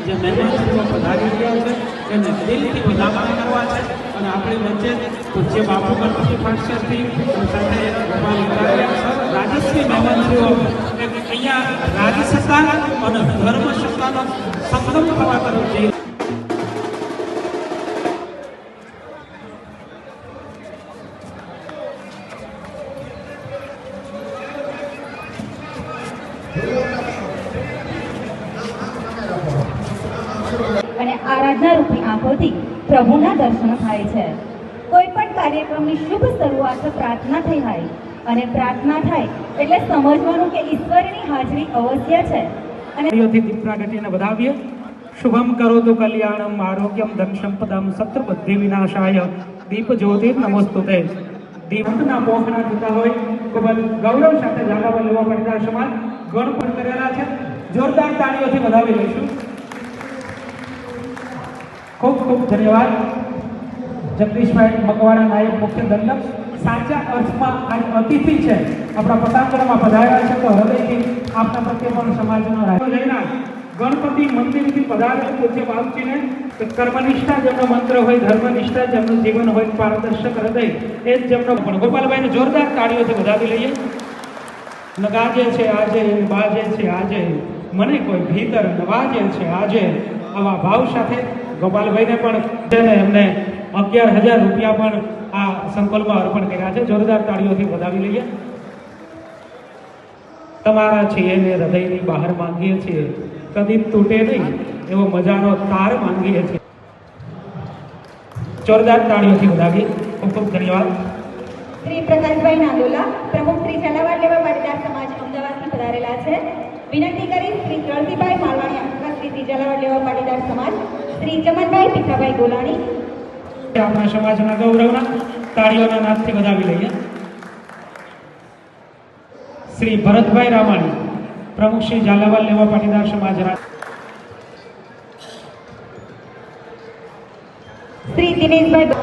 જે મહેમાનશ્રીઓ પધારી રહ્યા છે એને દિલથી વધામણા કરવા છે અને આપણી વચ્ચે પૂજ્ય બાપુ ગણપતિ પાઠશાસ્ત્રી સાથે ગોપાલ ઇટાલિયા રાજશ્રી મહેમાનશ્રીઓ અહીંયા રાજસત્તા અને ધર્મ સત્તાનો સંગમ થવા તરફ જઈ અને આરાધના રૂપી આંખોથી પ્રભુના દર્શન થાય છે। કોઈ પણ કાર્યક્રમની શુભ શરૂઆત પ્રાર્થના થઈ હોય અને પ્રાર્થના થાય એટલે સમજવાનું કે ઈશ્વરની હાજરી અવશ્ય છે। અને દીપ પ્રાગટ્યને વધાવીએ। શુભમ કરોતુ કલ્યાણમ આરોગ્યમ ધન સંપદામ શત્રુ બુદ્ધિ વિનાશાય દીપ જ્યોતિ નમસ્તુતે। દીપના પોખણા થતા હોય ખૂબ જ ગૌરવ સાથે જાગવા લેવા પડતા સમાજ ગણપણ કરેલા છે। જોરદાર તાળીઓથી વધાવી લઈશું। ખૂબ ખૂબ ધન્યવાદ જગદીશભાઈ મકવાણા નાયબ મુખ્ય દંડક સાચા અર્થમાં આ અતિથિ છે આપણા પટાંગણમાં પધાર્યા છે તો હૃદયથી આપના પ્રત્યે પણ સમાજનો જયના ગણપતિ મંદિરથી પધારેલ પૂજ્ય બાપજીને કર્મનિષ્ઠા જેમનો મંત્ર હોય ધર્મનિષ્ઠા જેમનું જીવન હોય પારદર્શક હૃદય એ જ જેમનો પણ ગોપાલભાઈને જોરદાર તાળીઓથી વધાવી લઈએ। નગાજે છે આજે બાજે છે આજે મને કોઈ ભીતર નવાજે છે આજે આવા ભાવ સાથે ગોપાલભાઈને પણ એમને 11,000 રૂપિયા પણ આ સંકલ્પમાં અર્પણ કર્યા છે। જોરદાર તાળીઓથી વધાવી લઈએ। તમારા છીએ ને હૃદયની બહાર માંગીએ છીએ કદી તૂટે નહીં એવો મજાનો તાર માંગીએ છીએ। જોરદાર તાળીઓથી વધાવીએ। ખૂબ ખૂબ ધન્યવાદ। શ્રી પ્રકાશભાઈ નાદોલા પ્રમુખ શ્રી ઝાલાવાડ લેવા પાટીદાર સમાજ અમદાવાદથી પધારેલા છે। વિનંતી કરી શ્રી જળતીભાઈ માલવાણી આખા શ્રી ઝાલાવાડ લેવા પાટીદાર સમાજ શ્રી ચમનભાઈ ભીખાભાઈ ગોલાણી આપણા સમાજના ગૌરવના તાળીઓના નાદથી વધાવી લઈએ। શ્રી ભરતભાઈ રામાણી પ્રમુખ શ્રી ઝાલાવાડ લેવા પાટીદાર સમાજ શ્રી દિનેશભાઈ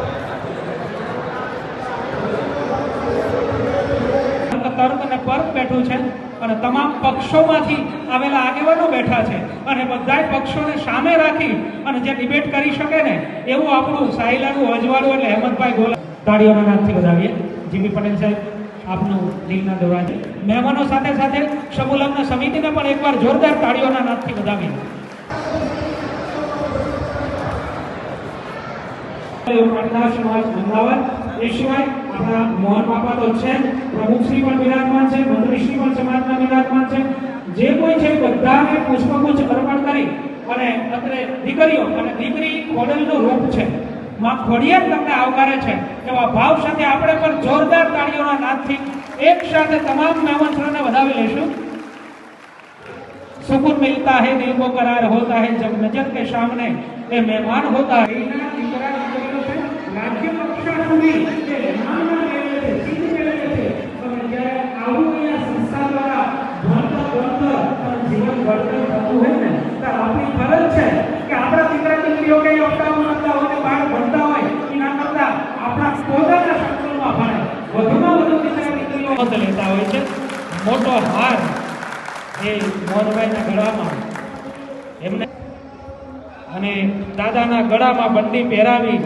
તર્ક અને પરક બેઠું છે અને તમામ પક્ષોમાંથી આવેલા આગેવાનો બેઠા છે અને બધાય પક્ષોને સામે રાખી અને જે ડિબેટ કરી શકે ને એવું આપણું સાહિલાનું અજવાળું એટલે હેમંતભાઈ ગોલા તાળીઓના નાદથી વધાવીએ। જીબી પટેલ સાહેબ આપનું દિલના દોરા છે। મહેમાનો સાથે સાથે સમૂહલગ્ન સમિતિને પણ એકવાર જોરદાર તાળીઓના નાદથી વધાવીએ। સમાજ અમદાવાદ એ સિવાય આપણા મોહન બાપા તો છે પ્રમુખશ્રી પણ વિરાજમાન છે મંત્રીશ્રી પણ સમાજના વિરાજમાન છે। જે કોઈ છે બધાને પુષ્પગુચ્છ અર્પણ કરી અને અત્રે દીકરીઓ અને દીકરી ખોડલનું રૂપ છે માં ખોડિયાર તમને આવકારે છે એવા ભાવ સાથે આપણે પણ જોરદાર તાળીઓના નાદથી એક સાથે તમામ મહેમાનોને વધાવી લઈશું। सुकून मिलता है दिल को करार होता है जब नजर के सामने ये मेहमान होता है। राज्य कक्षा સુધી એ મહેમાનના લેવે છે સીધી લેવે છે અને જ્યારે આવું અહીંયા સંસ્થા દ્વારા ભણતર અને જીવન ઘડતર થતું હોય ને તો આપણી ફરજ છે કે આપણા દીકરા દીકરીઓ કઈ અપડાઉન કરતા હોય બહાર ભણતા હોય એના કરતા આપણા પોતાના સંકુલમાં ભણે વધુમાં વધુ દીકરા દીકરીઓ મત લેતા હોય છે। મોટો હાર એ મોહનભાઈના ગળામાં એમને અને દાદાના ગળામાં બંડી પહેરાવી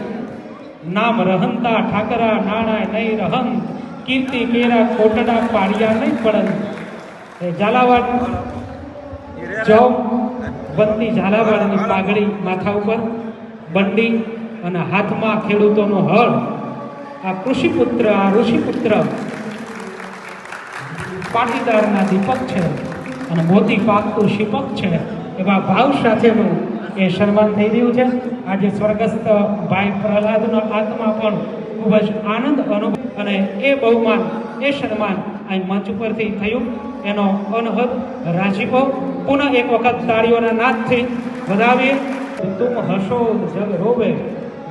નામ રહંતા ઠાકરા નાણા નહીં રહન કીર્તિ કેરા કોટડા પાડિયા નહીં પડન એ ઝાલાવાડ ચોક બનતી ઝાલાવાડની પાઘડી માથા ઉપર બંડી અને હાથમાં ખેડૂતોનો હળ આ કૃષિપુત્ર આ ઋષિપુત્ર પાટીદારના દીપક છે અને મોતી પાકતું શિપક છે એવા ભાવ સાથેનું એ સન્માન થઈ રહ્યું છે। આજે સ્વર્ગસ્થ ભાઈ પ્રહલાદનો આત્મા પણ ખૂબ જ આનંદ અનુભવ અને એ બહુમાન એ સન્માન અહીં મંચ ઉપરથી થયું એનો અનહદ રાજીભાવ પુનઃ એક વખત તાળીઓના નાદથી વધાવીએ। તુમ હસો જગ રોવે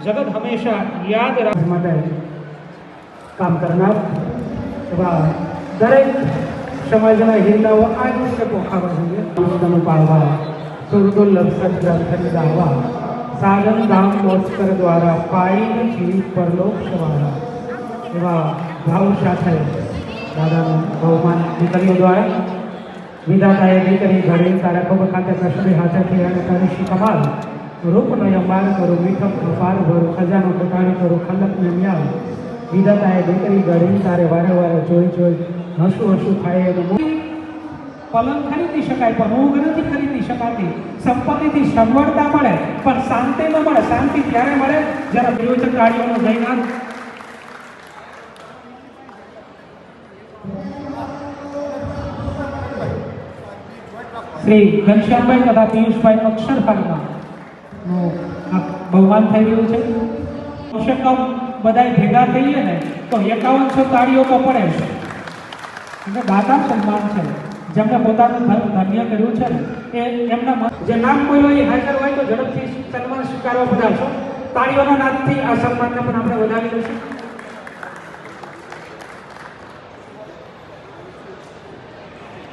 જગત હંમેશા યાદ રાખવા માટે કામ કરનાર એવા દરેક સમાજના હિરલાઓ આ જ રીતે પોખાવા જોઈએ। પુસ્તકનું પાળવા સુરદુર્લભ સદગ્રંથની દાવા સાધન ધામ મોસ્કર દ્વારા પાઈ જીવ પરલોક સવારા એવા ભાવ સાથે દાદાનું બહુમાન દીકરીઓ દ્વારા વિધાતાએ દીકરી ઘડી તારા ખોબ ખાતે કસરી હાથેથી અને કરીશી કમાલ રૂપનો અંબાર કરું મીઠો પાર ભરું ખજાનો ટકાણી કરું ખલકને મ્યાલ વિધાતાએ દીકરી ઘડી તારે વારે વારે જોઈ જોઈ હસું હસું થાય અને પલંગ ખરીદી શકાય પણ ઊંઘ નથી ખરીદી શકાતી. સંપત્તિથી સગવડતા મળે પણ શાંતિ ન મળે. શાંતિ ત્યારે મળે જ્યારે વિરોચક ગાડીઓનો જયનાથ શ્રી ઘનશ્યામભાઈ તથા પિયુષભાઈ અક્ષરભાઈમાં બહુમાન થઈ રહ્યું છે. કમસે કમ બધા ભેગા થઈએ ને તો 5100 તાળીઓ તો પડે છે. એટલે દાતા સન્માન છે જેમને પોતાનું ધર્મ ધન્ય કર્યું છે ને એ એમના જે નામ બોલ્યો એ હાજર હોય તો ઝડપથી સન્માન સ્વીકારવા પધારશો. તાળીઓના નાદથી આ સન્માનને પણ આપણે વધાવી દઈશું.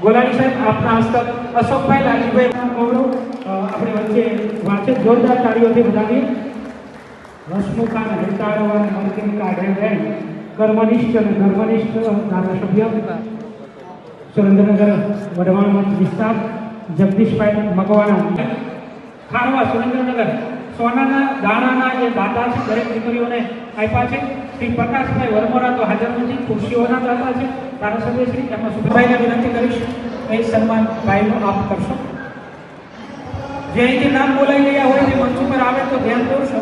ગોલાણી સાહેબ આપના હસ્તક અશોકભાઈ લાલજીભાઈ ગૌરવ આપણે વચ્ચે વાંચે જોરદાર તાળીઓથી વધાવીએ. રસમુખાન હેતાળવાન મંત્રી કાઢે કર્મનિષ્ઠ અને ધર્મનિષ્ઠ ધારાસભ્ય સુરેન્દ્રનગર વઢવાણ મત વિસ્તાર જગદીશભાઈ મકવાણા ખારવા સુરેન્દ્રનગર સોનાના દાણાના જે દાતા છે દરેક દીકરીઓને આપ્યા છે. શ્રી પ્રકાશભાઈ વરમોરા તો હાજર નથી, ખુરશીઓના દાતા છે ધારાસભ્ય શ્રી એમના સુભાઈને વિનંતી કરીશ એ સન્માન ભાઈનું આપ કરશો. જે અહીંથી નામ બોલાઈ ગયા હોય તે મંચ ઉપર આવે તો ધ્યાન દોરશો.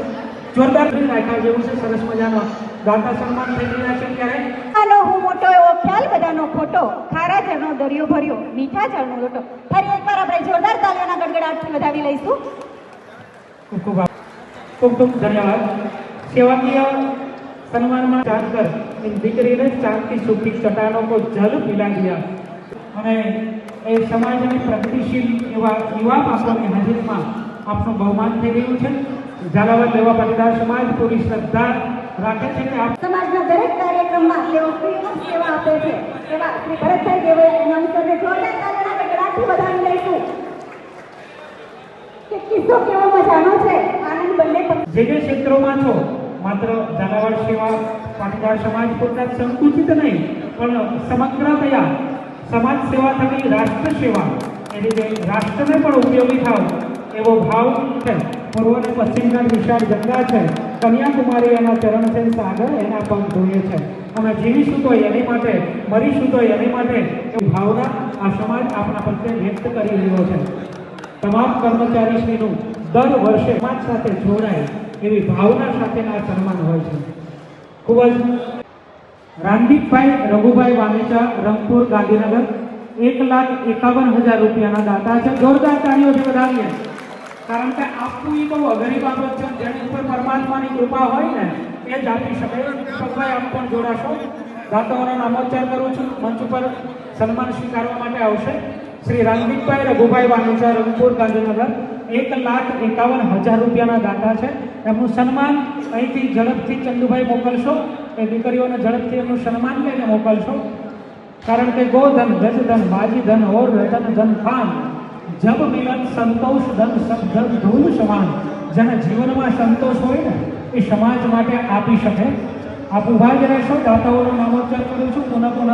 જોરદાર રાખ્યા જેવું છે. સરસ મજાનો દાતા સન્માન થઈ રહ્યા છે. ત્યારે આનો હું મોટો એવો ખ્યાલ બધાનો ખોટો ખારા જળનો દરિયો ભર્યો મીઠા જળનો લોટો. ફરી એકવાર આપણે જોરદાર તાળીઓના ગડગડાટથી વધાવી લઈશું. ખૂબ ખૂબ ધન્યવાદ. સેવાકીય સન્માનમાં જાણકર દીકરીને ચાંદથી સુખી ચટાનો કો જલ પીલા દિયા અને એ સમાજની પ્રગતિશીલ એવા યુવા પાત્રોની હાજરીમાં આપનું બહુમાન થઈ રહ્યું છે. ઝાલાવાડ લેવા પાટીદાર સમાજ પૂરી શ્રદ્ધા રાખે છે કે આપ સમાજના દરેક કાર્યક્રમમાં તેઓ ફ્રીમાં સેવા આપે છે. એવા શ્રી ભરતભાઈ દેવળિયા નમસ્કારને જોરદાર તાળીઓના ગડગડાટથી વધાવી લઈશું. કે કિસ્સો કેવો મજાનો છે. આનંદ બંને જે ક્ષેત્રોમાં છો માત્ર ઝાલાવાડ સેવા પાટીદાર સમાજ પૂરતા સંકુચિત નહીં પણ સમગ્રતયા સમાજ સેવા થકી રાષ્ટ્ર સેવા એ રીતે રાષ્ટ્રને પણ ઉપયોગી થાવ એવો ભાવ છે. પૂર્વ અને પશ્ચિમના વિશાળ ગંગા છે, કન્યાકુમારી એના ચરણ છે, સાગર એના પગ ધોઈએ છે. અમે જીવીશું તો એની માટે, મરીશું તો એની માટે એવી ભાવના આ સમાજ આપણા પ્રત્યે વ્યક્ત કરી રહ્યો છે. તમામ કર્મચારીશ્રીનું દર વર્ષે સમાજ સાથે જોડાય એવી ભાવના સાથેના સન્માન હોય છે. ખૂબ જ રામદીપભાઈ રઘુભાઈ વામેચા રંગપુર ગાંધીનગર 1,51,000 રૂપિયાના દાતા છે. જોરદાર તાળીઓથી વધાવીએ. કારણ કે આપવું એ બહુ અઘરી બાબત છે. જેની ઉપર પરમાત્માની કૃપા હોય ને એ જ આપી શકે. ભગવાન આપ પણ જોડાશો. દાતાઓનો નામોચ્ચાર કરું છું. મંચ ઉપર સન્માન સ્વીકારવા માટે આવશે શ્રી રામદીપભાઈ રઘુભાઈ વામેચા રંગપુર ગાંધીનગર 1,51,000 રૂપિયાના દાતા છે. એમનું સન્માન અહીંથી ઝડપથી ચંદુભાઈ મોકલશો. એ દીકરીઓને ઝડપથી એમનું સન્માન લઈને મોકલશો. કારણ કે ગોધન ગજધન બાજીધન ઓર રતન ધન ખાન જબ મિલન સંતોષ ધન સબ ધન ધૂલ સમાન. જેના જીવનમાં સંતોષ હોય ને એ સમાજ માટે આપી શકે. આપ ઉભા જ રહેશો. દાતાઓનો નામોચ્ચાર કરું છું. પુનઃ પુનઃ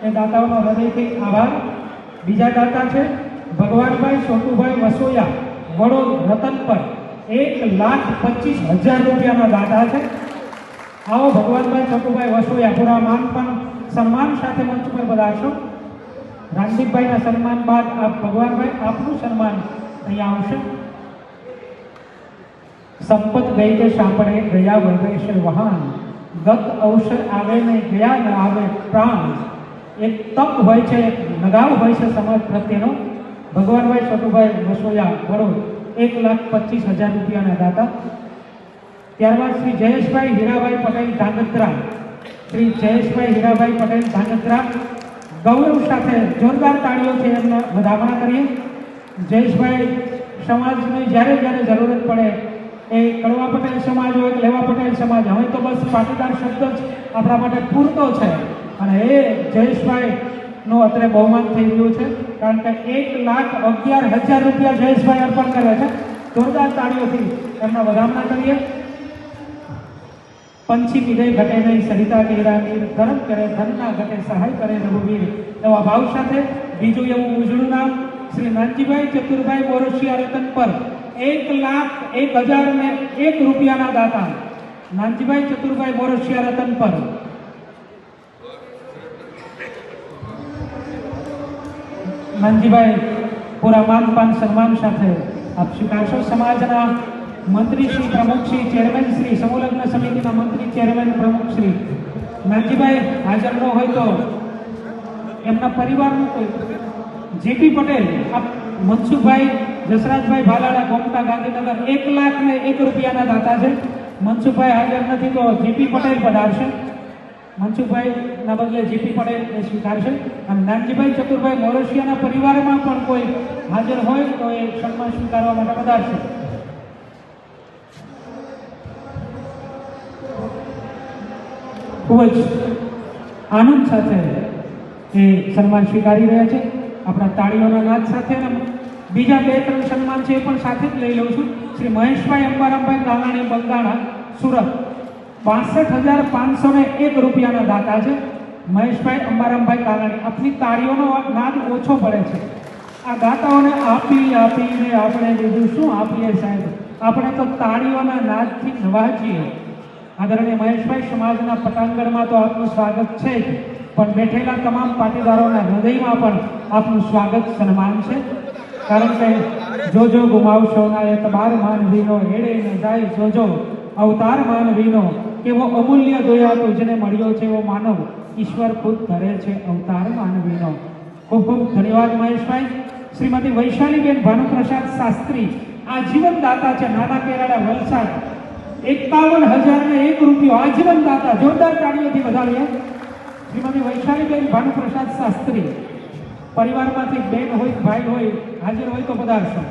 એ દાતાઓનો હૃદયથી આભાર. બીજા દાતા છે ભગવાનભાઈ છોટુભાઈ વસોયા વડોદ રતન પર 1,25,000 રૂપિયાના દાતા છે. આવો ભગવાનભાઈ છોટુભાઈ વસોયા પૂરા માન પણ સન્માન સાથે મંચ પર પધારશો. રામદીપભાઈના સન્માન બાદ આપ ભગવાનભાઈ આપનું સન્માન અહીંયા આવશે. સંપત ગઈ કે સાંપડે ગયા વૈદેશ વહાન ગત અવસર આવે ને ગયા ન આવે પ્રાણ. એક તક હોય છે, એક લગાવ હોય છે સમાજ પ્રત્યેનો. ભગવાનભાઈ છોટુભાઈ વસોયા વડોદ 1,25,000 રૂપિયાના દાતા. ત્યારબાદ શ્રી જયેશભાઈ હીરાભાઈ પટેલ ધાંગધ્રા. શ્રી જયેશભાઈ હીરાભાઈ પટેલ ધાંગધ્રા ગૌરવ સાથે જોરદાર તાળીઓથી એમને વધામણા કરીએ. જયેશભાઈ સમાજની જ્યારે જ્યારે જરૂરત પડે એ કડવા પટેલ સમાજ હોય કે લેવા પટેલ સમાજ, હવે તો બસ પાટીદાર શબ્દ જ આપણા માટે પૂરતો છે. અને એ જયેશભાઈનું અત્યારે બહુમાન થઈ ગયું છે. કારણ કે 1,11,000 રૂપિયા જયેશભાઈ અર્પણ કરે છે. જોરદાર તાળીઓથી એમને વધામણા કરીએ. પંછી પીધે ઘટે નહીં સરિતા કેરા નીર ધર્મ કરે ધનના ઘટે સહાય કરે રઘુવીર એવા ભાવ સાથે બીજું એવું ઉજળું નામ શ્રી નાનજીભાઈ ચતુરભાઈ મોરસિયા રતન પર 1,01,001 રૂપિયાના દાતા નાનજીભાઈ ચતુરભાઈ મોરસિયા રતન પર નાનજીભાઈ પૂરા માનપાન સન્માન સાથે આપ સ્વીકારશો. સમાજના મંત્રી શ્રી પ્રમુખ શ્રી ચેરમેન શ્રી સમૂહલગ્ન સમિતિના મંત્રી ચેરમેન પ્રમુખ શ્રી નાનજીભાઈ હાજર ન હોય તો એમના પરિવારનું કોઈ જેપી પટેલ આપ મનસુખભાઈ જસરાજભાઈ ભાલાડા ગોમટા ગાંધીનગર 1,01 રૂપિયાના દાતા છે. મનસુખભાઈ હાજર નથી તો જેપી પટેલ પધારશે. મનસુખભાઈના બદલે જેપી પટેલ એ સ્વીકારશે. અને નાનજીભાઈ ચતુરભાઈ મોરસિયાના પરિવારમાં પણ કોઈ હાજર હોય તો એ સન્માન સ્વીકારવા માટે પધારશે. ખૂબ જ આનંદ સાથે એ સન્માન સ્વીકારી રહ્યા છે. આપણા તાળીઓના નાદ સાથે બીજા 2-3 સન્માન છે એ પણ સાથે જ લઈ લઉં છું. શ્રી મહેશભાઈ અંબારામભાઈ કાલાણી બંગાળા સુરત 62,501 રૂપિયાના દાતા છે. મહેશભાઈ અંબારામભાઈ કાલાણી. આપની તાળીઓનો નાદ ઓછો પડે છે. આ દાતાઓને આપીને આપણે બીજું શું આપીએ સાહેબ? આપણે તો તાળીઓના નાદથી નવાજીએ. આદરણીય મહેશભાઈ, સમાજના પટાંગણમાં તો આપનું સ્વાગત છે જ, પણ બેઠેલા તમામ પાટીદારોના હૃદયમાં પણ આપનું સ્વાગત સન્માન છે. કારણ કે જોજો ગુમાવશો ના એ તમાર માનવીનો હેડે ન જાય જોજો અવતાર માનવીનો કેવો અમૂલ્ય દયા તુજને મળ્યો છે એવો માનવ ઈશ્વર ખુદ ધરે છે અવતાર માનવીનો. ખૂબ ખૂબ ધન્યવાદ મહેશભાઈ. શ્રીમતી વૈશાલીબેન ભાનુપ્રસાદ શાસ્ત્રી આજીવન દાતા છે, નાના કેરાડા વલસાડ 51,001 રૂપિયો આજીવન દાતા. જોરદાર તાળીઓથી વધાવીએ. શ્રીમતી વૈશાલીબેન ભાનુપ્રસાદ શાસ્ત્રી પરિવારમાંથી બેન હોય ભાઈ હોય હાજર હોય તો પધારશો.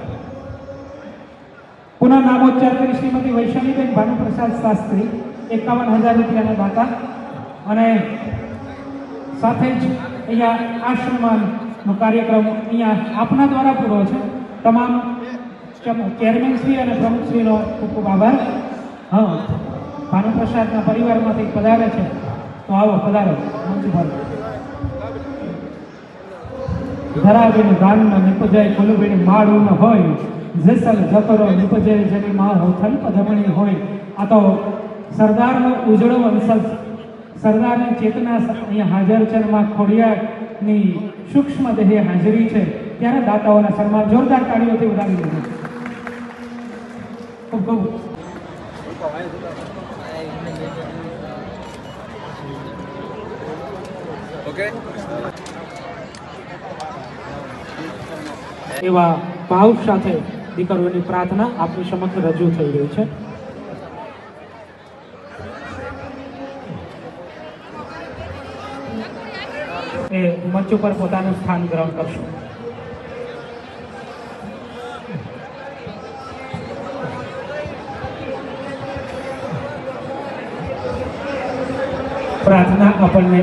પુનઃ નામોચ્ચાર કરી શ્રીમતી વૈશાલીબેન ભાનુપ્રસાદ શાસ્ત્રી 51,000 રૂપિયાના દાતા. અને સાથે જ અહીંયા આ સન્માનનો કાર્યક્રમ અહીંયા આપના દ્વારા પૂરો છે. તમામ ચેરમેનશ્રી અને પ્રમુખશ્રીનો ખૂબ ખૂબ આભાર. હા, ભાનુપ્રસાદના પરિવારમાંથી પધારે છે તો આવો પધારો. મંજુભાઈ ધરાવીને ગાનમાં નિપજય ખુલબીની માળું ન હોય જેસલ જકરો નિપજય જેની માં હોથલ પધમણી હોય. આ તો સરદારનો ઉજળો વંશજ, સરદારની ચેતના અહીંયા હાજર છે. માં ખોડિયારની સૂક્ષ્મ દેહે હાજરી છે ત્યારે દાતાઓના સન્માન જોરદાર તાળીઓથી વધાવી દીધું. ખૂબ ખૂબ ઓકે. એવા ભાવ સાથે દીકરીઓની પ્રાર્થના આપની સમક્ષ રજૂ થઈ રહી છે. એ મંચ ઉપર પોતાનું સ્થાન ગ્રહણ કરશો. પ્રાર્થના આપણને